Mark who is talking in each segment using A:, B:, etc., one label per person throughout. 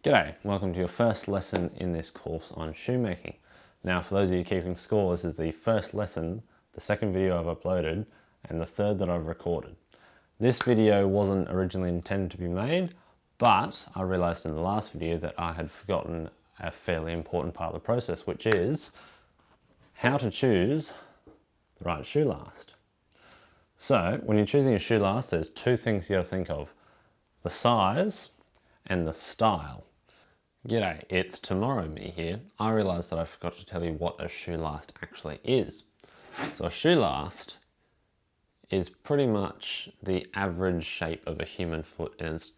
A: G'day, welcome to your first lesson in this course on shoemaking. Now for those of you keeping score, this is the first lesson, the second video I've uploaded, and the third that I've recorded. This video wasn't originally intended to be made, but I realised in the last video that I had forgotten a fairly important part of the process, which is how to choose the right shoe last. So when you're choosing a shoe last, there's two things you got to think of: the size and the style. G'day, it's Tomorrow Me here. I realised that I forgot to tell you what a shoe last actually is. So a shoe last is pretty much the average shape of a human foot, and it's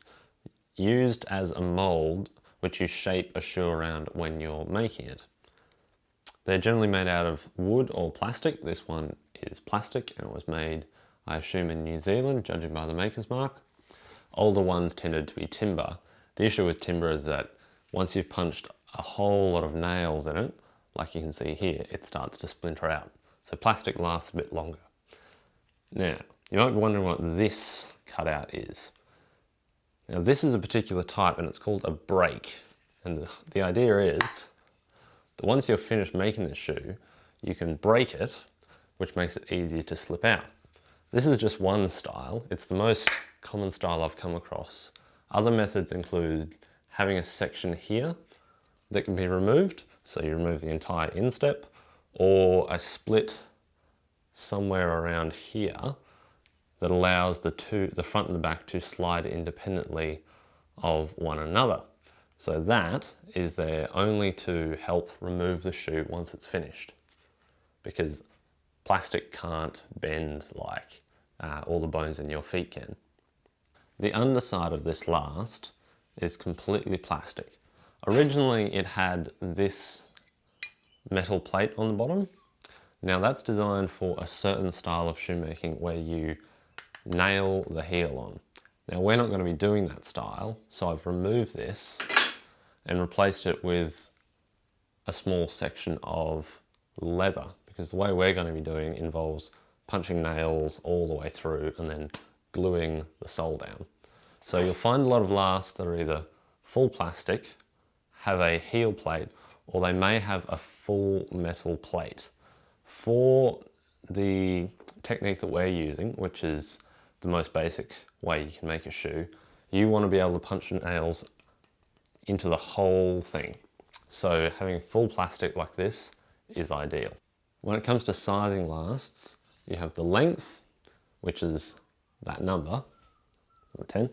A: used as a mould which you shape a shoe around when you're making it. They're generally made out of wood or plastic. This one is plastic and it was made, I assume, in New Zealand, judging by the maker's mark. Older ones tended to be timber. The issue with timber is that once you've punched a whole lot of nails in it, like you can see here, it starts to splinter out. So plastic lasts a bit longer. Now, you might be wondering what this cutout is. Now this is a particular type and it's called a break. And the idea is that once you're finished making this shoe, you can break it, which makes it easier to slip out. This is just one style. It's the most common style I've come across. Other methods include having a section here that can be removed, so you remove the entire instep, or a split somewhere around here that allows the front and the back to slide independently of one another. So that is there only to help remove the shoe once it's finished, because plastic can't bend like all the bones in your feet can. The underside of this last is completely plastic. Originally it had this metal plate on the bottom. Now that's designed for a certain style of shoemaking where you nail the heel on. Now we're not going to be doing that style, so I've removed this and replaced it with a small section of leather, because the way we're going to be doing involves punching nails all the way through and then gluing the sole down. So you'll find a lot of lasts that are either full plastic, have a heel plate, or they may have a full metal plate. For the technique that we're using, which is the most basic way you can make a shoe, you want to be able to punch nails into the whole thing. So having full plastic like this is ideal. When it comes to sizing lasts, you have the length, which is that number 10,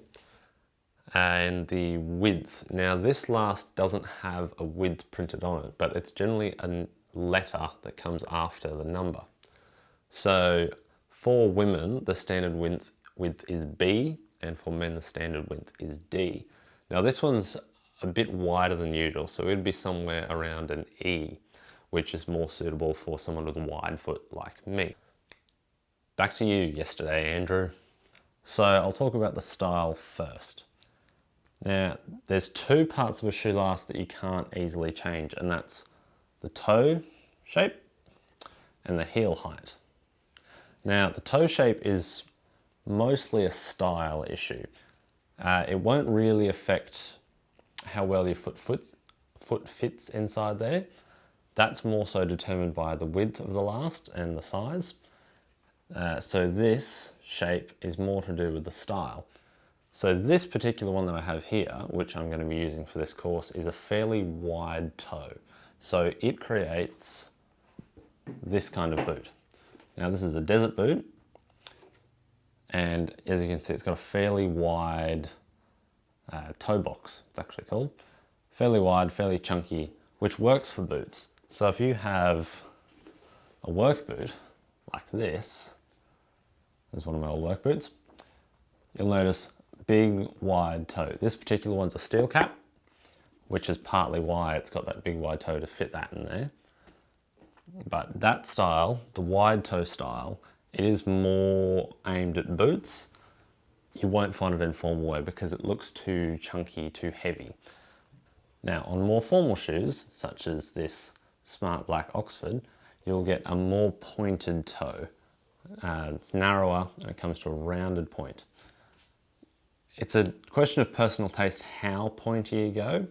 A: and the width. Now this last doesn't have a width printed on it, but it's generally a letter that comes after the number. So for women, the standard width is B, and for men, the standard width is D. Now this one's a bit wider than usual, so it'd be somewhere around an E, which is more suitable for someone with a wide foot like me. Back to you yesterday, Andrew. So I'll talk about the style first. Now, there's two parts of a shoe last that you can't easily change, and that's the toe shape and the heel height. Now, the toe shape is mostly a style issue. It won't really affect how well your foot fits inside there. That's more so determined by the width of the last and the size. So this shape is more to do with the style. So this particular one that I have here, which I'm going to be using for this course, is a fairly wide toe. So it creates this kind of boot. Now this is a desert boot, and as you can see, it's got a fairly wide toe box, it's actually called. Fairly wide, fairly chunky, which works for boots. So if you have a work boot like this is one of my old work boots, you'll notice big wide toe. This particular one's a steel cap, which is partly why it's got that big wide toe to fit that in there. But that style, the wide toe style, it is more aimed at boots. You won't find it in formal wear because it looks too chunky, too heavy. Now on more formal shoes, such as this Smart Black Oxford, you'll get a more pointed toe. It's narrower and it comes to a rounded point. It's a question of personal taste how pointy you go.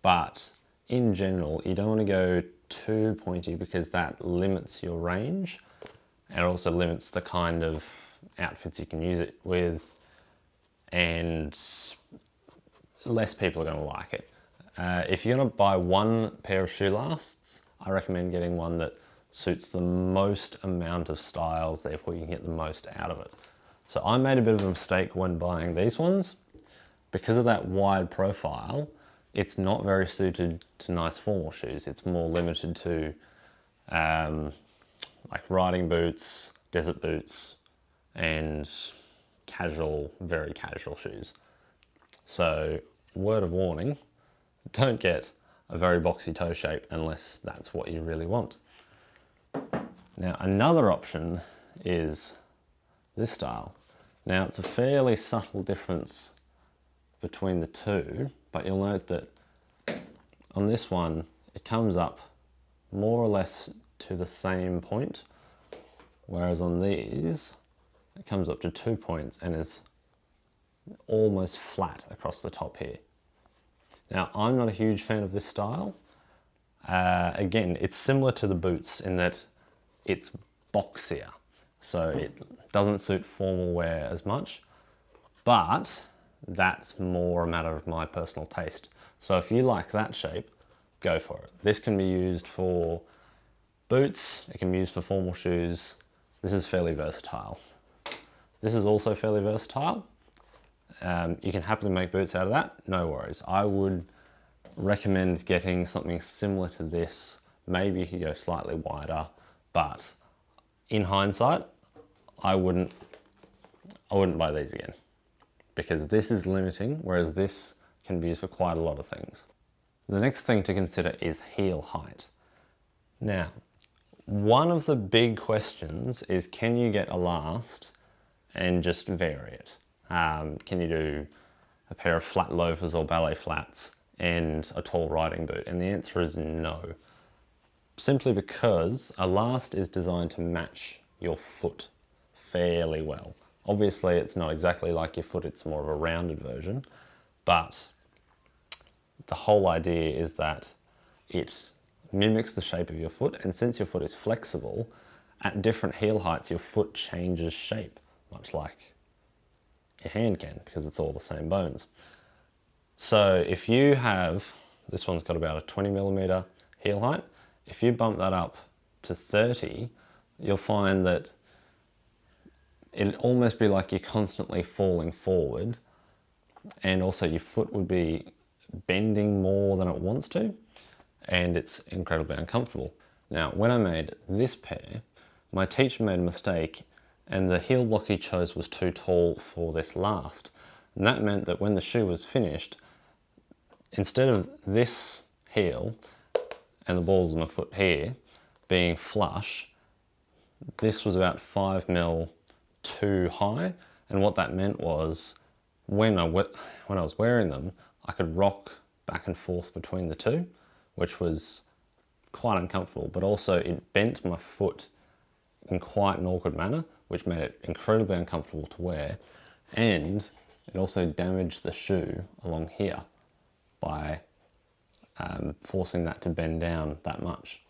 A: but in general, you don't want to go too pointy because that limits your range and also limits the kind of outfits you can use it with, and less people are going to like it. If you're going to buy one pair of shoe lasts, I recommend getting one that suits the most amount of styles, therefore you can get the most out of it. So I made a bit of a mistake when buying these ones. Because of that wide profile, it's not very suited to nice formal shoes. It's more limited to like riding boots, desert boots, and casual, very casual shoes. So, word of warning, don't get a very boxy toe shape unless that's what you really want. Now, another option is this style. Now, it's a fairly subtle difference between the two, but you'll note that on this one, it comes up more or less to the same point, whereas on these, it comes up to 2 points and is almost flat across the top here. Now, I'm not a huge fan of this style. Again, it's similar to the boots in that it's boxier, so it doesn't suit formal wear as much, but that's more a matter of my personal taste. So if you like that shape, go for it. This can be used for boots, it can be used for formal shoes. This is fairly versatile. This is also fairly versatile. You can happily make boots out of that, no worries. I would recommend getting something similar to this. Maybe you could go slightly wider, but in hindsight, I wouldn't buy these again, because this is limiting, whereas this can be used for quite a lot of things. The next thing to consider is heel height. Now, one of the big questions is, can you get a last and just vary it? Can you do a pair of flat loafers or ballet flats and a tall riding boot? And the answer is no. Simply because a last is designed to match your foot fairly well. Obviously, it's not exactly like your foot, it's more of a rounded version, but the whole idea is that it mimics the shape of your foot, and since your foot is flexible, at different heel heights, your foot changes shape, much like your hand can, because it's all the same bones. So if you have, this one's got about a 20mm heel height, if you bump that up to 30, you'll find that it'd almost be like you're constantly falling forward, and also your foot would be bending more than it wants to, and it's incredibly uncomfortable. Now, when I made this pair, my teacher made a mistake, and the heel block he chose was too tall for this last. And that meant that when the shoe was finished, instead of this heel and the balls of my foot here being flush, this was about 5mm too high. And what that meant was when I was wearing them, I could rock back and forth between the two, which was quite uncomfortable, but also it bent my foot in quite an awkward manner, which made it incredibly uncomfortable to wear, and it also damaged the shoe along here by forcing that to bend down that much.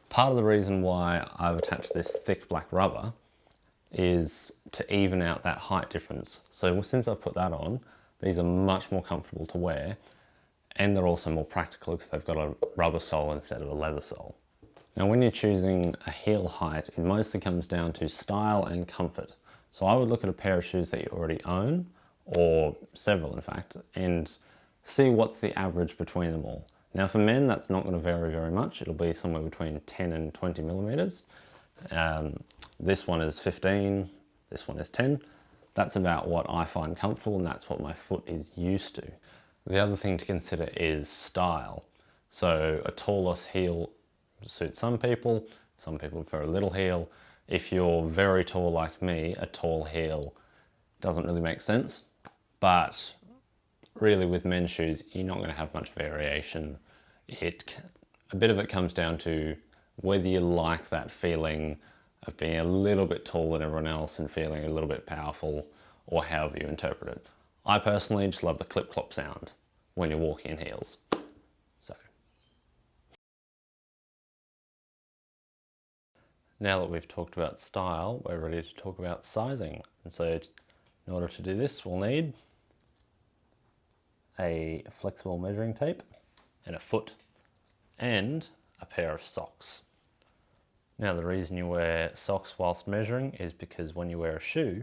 A: Part of the reason why I've attached this thick black rubber is to even out that height difference. So since I've put that on, these are much more comfortable to wear, and they're also more practical because they've got a rubber sole instead of a leather sole. Now, when you're choosing a heel height, it mostly comes down to style and comfort. So I would look at a pair of shoes that you already own, or several in fact, and see what's the average between them all. Now for men, that's not going to vary very much. It'll be somewhere between 10 and 20mm. This one is 15, this one is 10. That's about what I find comfortable, and that's what my foot is used to. The other thing to consider is style. So a taller heel suits some people prefer a little heel. If you're very tall like me, a tall heel doesn't really make sense. But really with men's shoes, you're not going to have much variation. A bit of it comes down to whether you like that feeling of being a little bit taller than everyone else and feeling a little bit powerful, or however you interpret it. I personally just love the clip-clop sound. when you're walking in heels. So now that we've talked about style, we're ready to talk about sizing. And so in order to do this, we'll need a flexible measuring tape and a foot and a pair of socks. Now the reason you wear socks whilst measuring is because when you wear a shoe,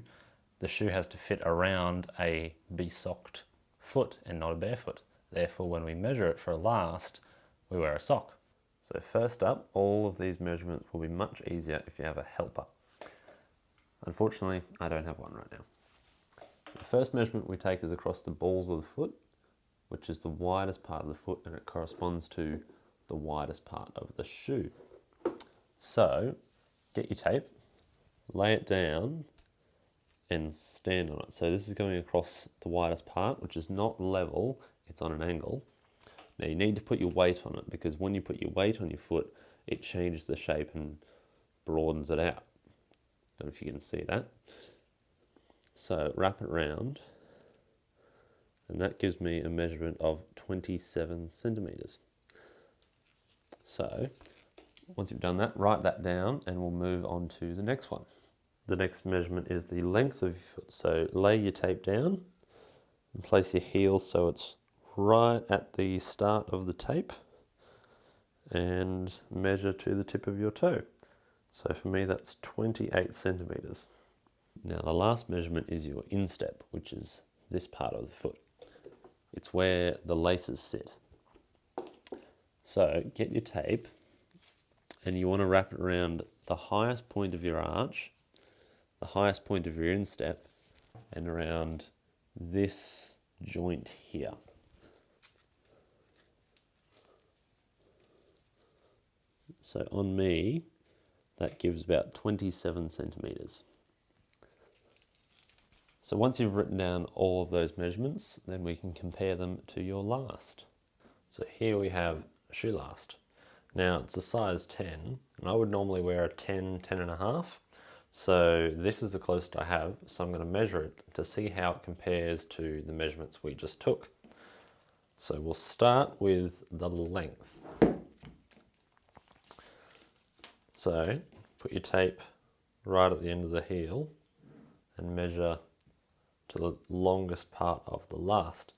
A: the shoe has to fit around a besocked foot and not a barefoot. Therefore, when we measure it for a last, we wear a sock. So first up, all of these measurements will be much easier if you have a helper. Unfortunately, I don't have one right now. The first measurement we take is across the balls of the foot, which is the widest part of the foot, and it corresponds to the widest part of the shoe. So, get your tape, lay it down, and stand on it. So this is going across the widest part, which is not level, it's on an angle. Now you need to put your weight on it, because when you put your weight on your foot, it changes the shape and broadens it out. Don't know if you can see that. So wrap it round, and that gives me a measurement of 27 centimeters. So once you've done that, write that down and we'll move on to the next one. The next measurement is the length of your foot. So lay your tape down and place your heel so it's right at the start of the tape and measure to the tip of your toe. So for me that's 28 centimeters. Now the last measurement is your instep, which is this part of the foot. It's where the laces sit. So get your tape and you want to wrap it around the highest point of your arch, the highest point of your instep, and around this joint here. So on me, that gives about 27 centimeters. So once you've written down all of those measurements, then we can compare them to your last. So here we have a shoe last. Now it's a size 10, and I would normally wear a 10, 10 and a half. So this is the closest I have, so I'm going to measure it to see how it compares to the measurements we just took. So we'll start with the length. So put your tape right at the end of the heel and measure to the longest part of the last.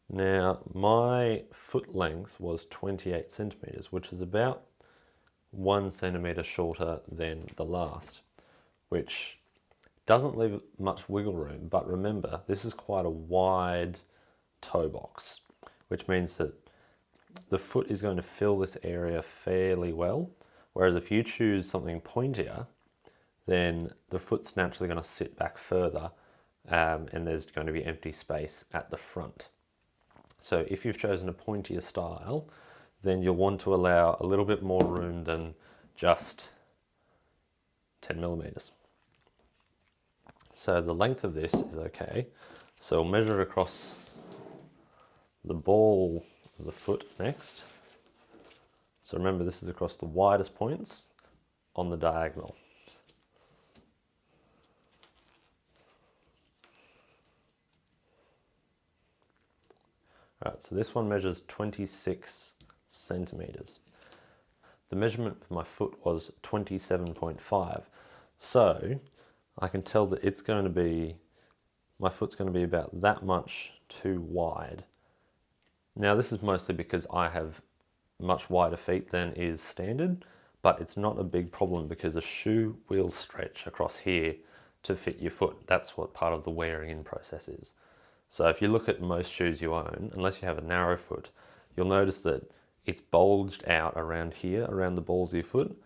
A: Now my foot length was 28 centimeters, which is about 1 centimeter shorter than the last, which doesn't leave much wiggle room. But remember, this is quite a wide toe box, which means that the foot is going to fill this area fairly well. Whereas if you choose something pointier, then the foot's naturally going to sit back further, and there's going to be empty space at the front. So if you've chosen a pointier style, then you'll want to allow a little bit more room than just 10 millimeters. So the length of this is okay. So we'll measure it across the ball of the foot next. So remember, this is across the widest points on the diagonal. Alright, so this one measures 26 centimeters. The measurement for my foot was 27.5. So I can tell that it's going to be, my foot's going to be about that much too wide. Now this is mostly because I have much wider feet than is standard, but it's not a big problem because a shoe will stretch across here to fit your foot. That's what part of the wearing in process is. So if you look at most shoes you own, unless you have a narrow foot, you'll notice that it's bulged out around here, around the balls of your foot,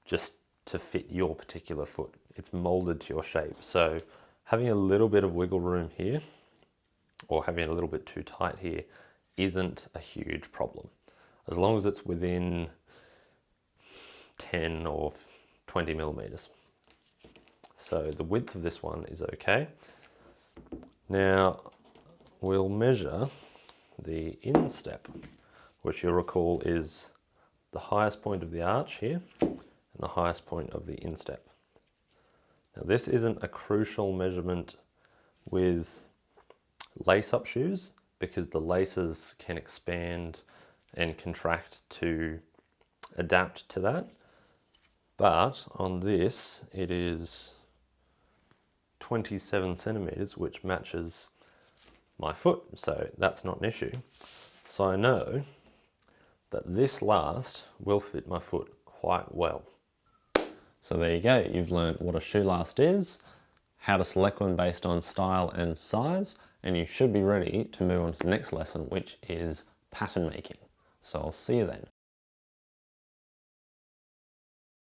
A: just to fit your particular foot. It's molded to your shape. So having a little bit of wiggle room here, or having a little bit too tight here, isn't a huge problem, as long as it's within 10 or 20 millimeters. So the width of this one is okay. Now we'll measure the instep, which you'll recall is the highest point of the arch here and the highest point of the instep. Now this isn't a crucial measurement with lace-up shoes
B: because the laces can expand and contract to adapt to that. But on this, it is 27 centimeters, which matches my foot, so that's not an issue. So I know that this last will fit my foot quite well.
A: So there you go, you've learned what a shoe last is, how to select one based on style and size, and you should be ready to move on to the next lesson, which is pattern making. So I'll see you then.